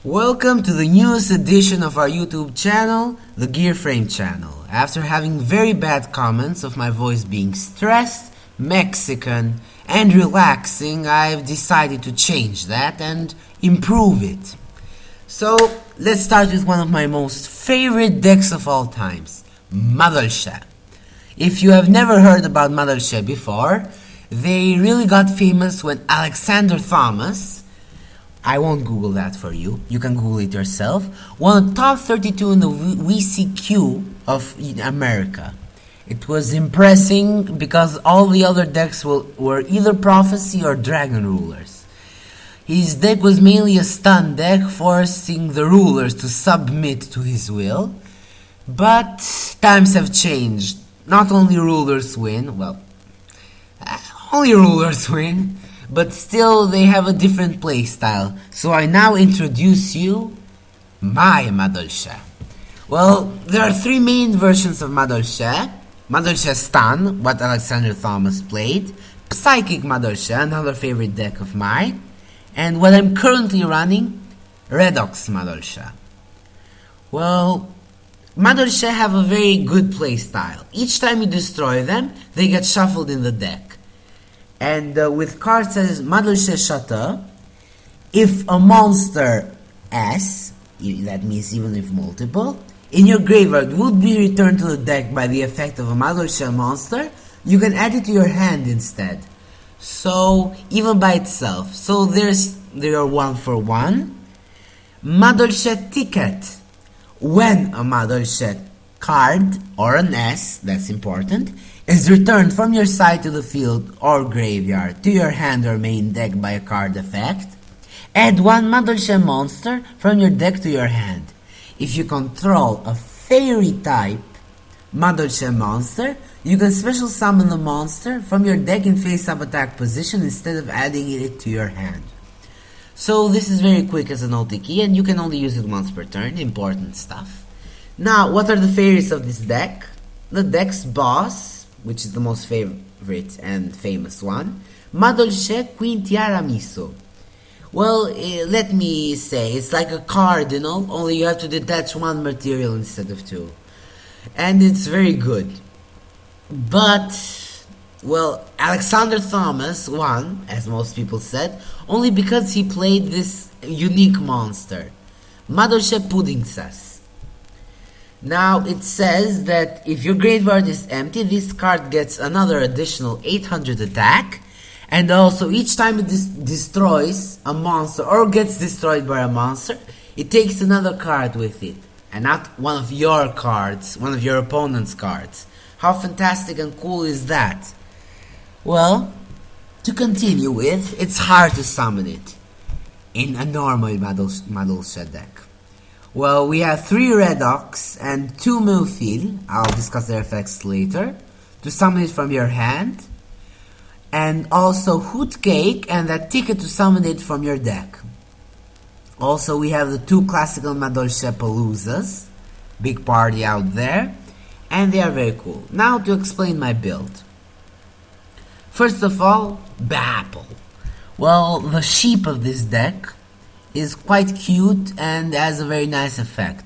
Welcome to the newest edition of our YouTube channel, the Gear Frame channel. After having very bad comments of my voice being stressed, Mexican, and relaxing, I've decided to change that and improve it. So, let's start with one of my most favorite decks of all times, Madolche. If you have never heard about Madolche before, they really got famous when Alexander Thomas, I won't Google that for you, you can Google it yourself, won the top 32 in the VCQ of America. It was impressive because all the other decks were either Prophecy or Dragon Rulers. His deck was mainly a stun deck, forcing the rulers to submit to his will. But times have changed. Not only rulers win, only rulers win, but still they have a different playstyle. So I now introduce you my Madolche. Well, there are three main versions of Madolche. Madolche Stun, what Alexander Thomas played, Psychic Madolche, another favorite deck of mine, and what I'm currently running, Redox Madolche. Well, Madolche have a very good playstyle. Each time you destroy them, they get shuffled in the deck. And with cards such as Madolche Chateau, if a monster S, that means even if multiple, in your graveyard would be returned to the deck by the effect of a Madolche monster, you can add it to your hand instead. So, even by itself. So they are 1 for 1. Madolche Ticket. When a Madolche card, or an S, that's important, is returned from your side to the field or graveyard to your hand or main deck by a card effect, add one Madolche monster from your deck to your hand. If you control a fairy type Madolche monster, you can special summon the monster from your deck in face-up attack position instead of adding it to your hand. So this is very quick as an OTK and you can only use it once per turn, important stuff. Now, what are the fairies of this deck? The deck's boss, which is the most favorite and famous one, Madolche Quintiaramiso. Well, let me say, it's like a cardinal, only you have to detach one material instead of two. And it's very good. But, well, Alexander Thomas won, as most people said, only because he played this unique monster, Madolche Pudingsas. Now it says that if your graveyard is empty, this card gets another additional 800 attack, and also each time it destroys a monster or gets destroyed by a monster, it takes another card with it, and not one of your cards, one of your opponent's cards. How fantastic and cool is that? Well, to continue with, it's hard to summon it in a normal Madolche deck. Well, we have 3 Redox and 2 Milfil, I'll discuss their effects later, to summon it from your hand, and also Hoot Cake and that ticket to summon it from your deck. Also, we have the 2 classical Madolche Paloozas, big party out there, and they are very cool. Now to explain my build. First of all, Bapple. Well, the sheep of this deck is quite cute and has a very nice effect.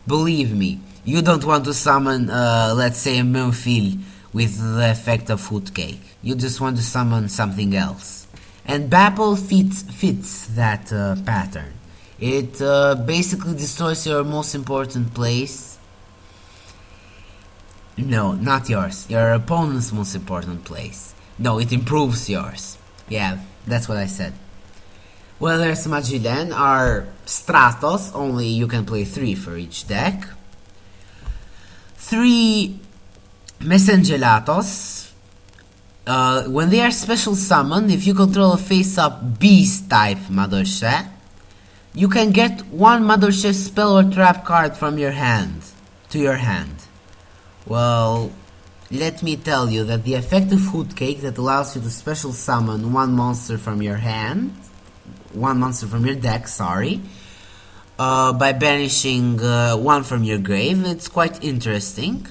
Believe me, you don't want to summon, let's say, a Milfil with the effect of Food Cake. You just want to summon something else. And Bapple fits that pattern. It basically destroys your most important place. No, not yours. Your opponent's most important place. No, it improves yours. Yeah, that's what I said. Well, there's Magellan, our Stratos, only you can play 3 for each deck. 3 Mesengelatos. When they are special summoned, if you control a face-up beast type Madolche, you can get 1 Madolche spell or trap card from your hand to your hand. Well, let me tell you that the effect of Hoot Cake that allows you to special summon 1 monster from your hand, 1 monster from your deck, by banishing 1 from your grave. It's quite interesting.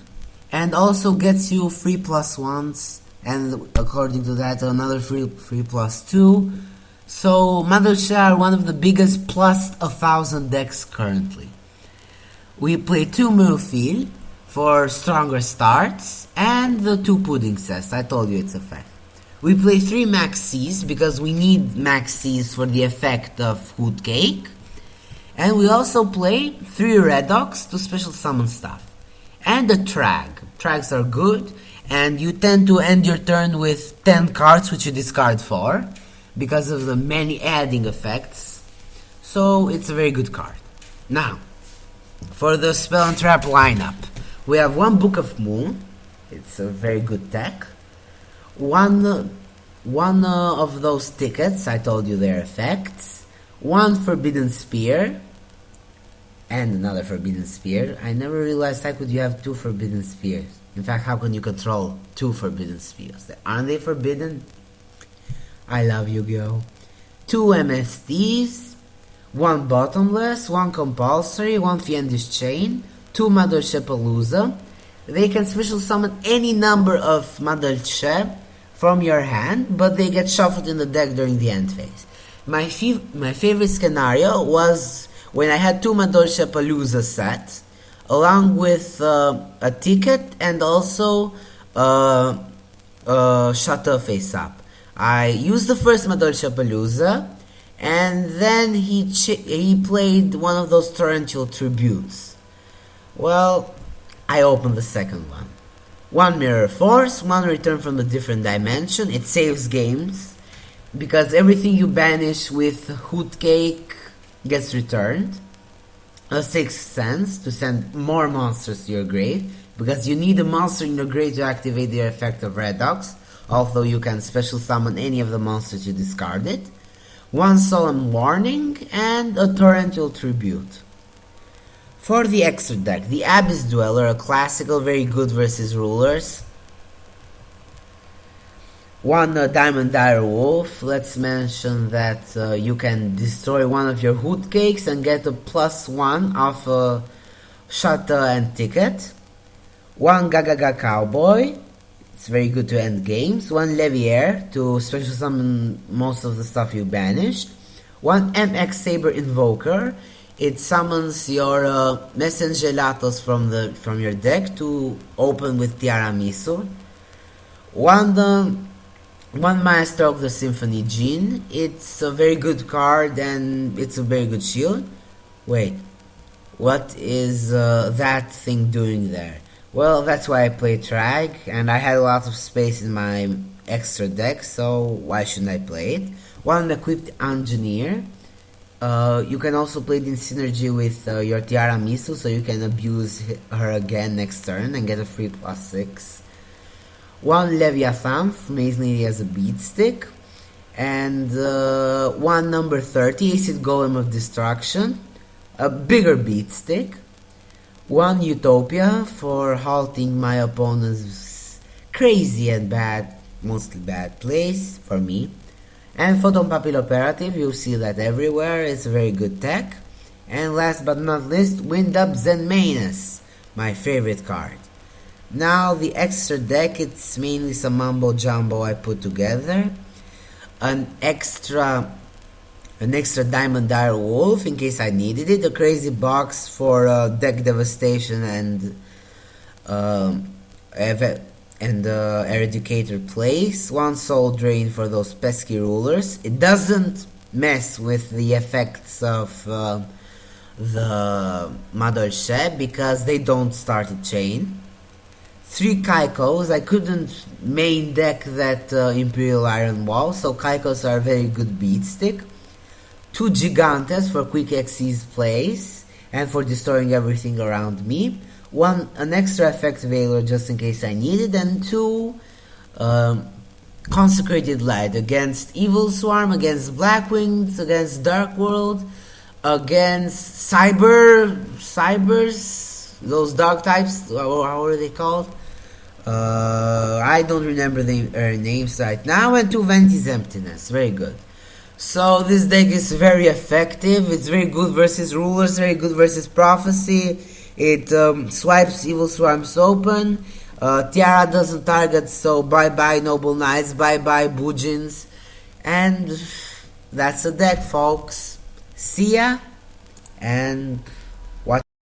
And also gets you free +1s, and according to that another free +2 So Madolche A are one of the biggest plus 1,000 decks currently. We play 2 Murfil for stronger starts and the 2 Pudding Cess. I told you it's a fact. We play 3 Max C's because we need Max C's for the effect of Hoot Cake. And we also play 3 Redox to special summon stuff. And a Trag. Trags are good, and you tend to end your turn with 10 cards which you discard 4 because of the many adding effects. So it's a very good card. Now, for the Spell and Trap lineup, we have 1 Book of Moon. It's a very good deck. One of those tickets, I told you their effects. 1 Forbidden Spear. And another Forbidden Spear. I never realized how could you have 2 Forbidden Spears. In fact, how can you control 2 Forbidden Spears? Aren't they forbidden? I love Yu-Gi-Oh! 2 MSTs, 1 Bottomless, 1 Compulsory, 1 Fiendish Chain, 2 Madolche A. They can special summon any number of Madolche from your hand, but they get shuffled in the deck during the end phase. My favorite scenario was when I had 2 Madolche A sets, along with a ticket and also Shutter Face Up. I used the first Madolche A, and then he played one of those torrential tributes. Well, I opened the second one. 1 Mirror Force, 1 Return from a Different Dimension. It saves games, because everything you banish with Hoot Cake gets returned. A 6th Sense, to send more monsters to your grave, because you need a monster in your grave to activate the effect of Redox, although you can special summon any of the monsters you discarded. 1 Solemn Warning, and a Torrential Tribute. For the extra deck, the Abyss Dweller, a classical, very good versus rulers. 1 Diamond Dire Wolf. Let's mention that you can destroy one of your Hoot Cakes and get a +1 off a Shutter and Ticket. 1 Gagaga Cowboy. It's very good to end games. 1 Leviair to special summon most of the stuff you banished. 1 MX Saber Invoker. It summons your Messengelatos from your deck to open with Tiramisu. 1 Master of the Symphony Jin. It's a very good card and it's a very good shield. Wait, what is that thing doing there? Well, that's why I play Trag, and I had a lot of space in my extra deck, so why shouldn't I play it? 1 Equipped Engineer. You can also play it in synergy with your Tiramisu, so you can abuse her again next turn and get a free +6. 1 Leviathan, mainly as a beat stick. And 1 number 30, Acid Golem of Destruction. A bigger beat stick. 1 Utopia for halting my opponent's crazy and bad, mostly bad plays for me. And Photon Papil Operative, you'll see that everywhere, it's a very good tech. And last but not least, Wind Up Zen Manus, my favorite card. Now the extra deck, it's mainly some mumbo jumbo I put together. An extra Diamond Dire Wolf in case I needed it. A crazy box for deck devastation and Eradicator plays. 1 Soul Drain for those pesky rulers. It doesn't mess with the effects of the Madolche A because they don't start a chain. 3 Kaikos. I couldn't main deck that Imperial Iron Wall, so Kaikos are a very good beat stick. 2 Gigantes for quick XC's plays and for destroying everything around me. An extra effect Veiler just in case I need it, and 2 Consecrated Light against Evil Swarm, against Blackwings, against Dark World, against Cybers, those dog types, how are they called? I don't remember their names right now, and 2 Venti's Emptiness, very good. So this deck is very effective, it's very good versus rulers, very good versus prophecy. It swipes Evil Swarms open. Tiara doesn't target, so bye bye Noble Knights, bye bye Bujins. And that's the deck, folks. See ya, and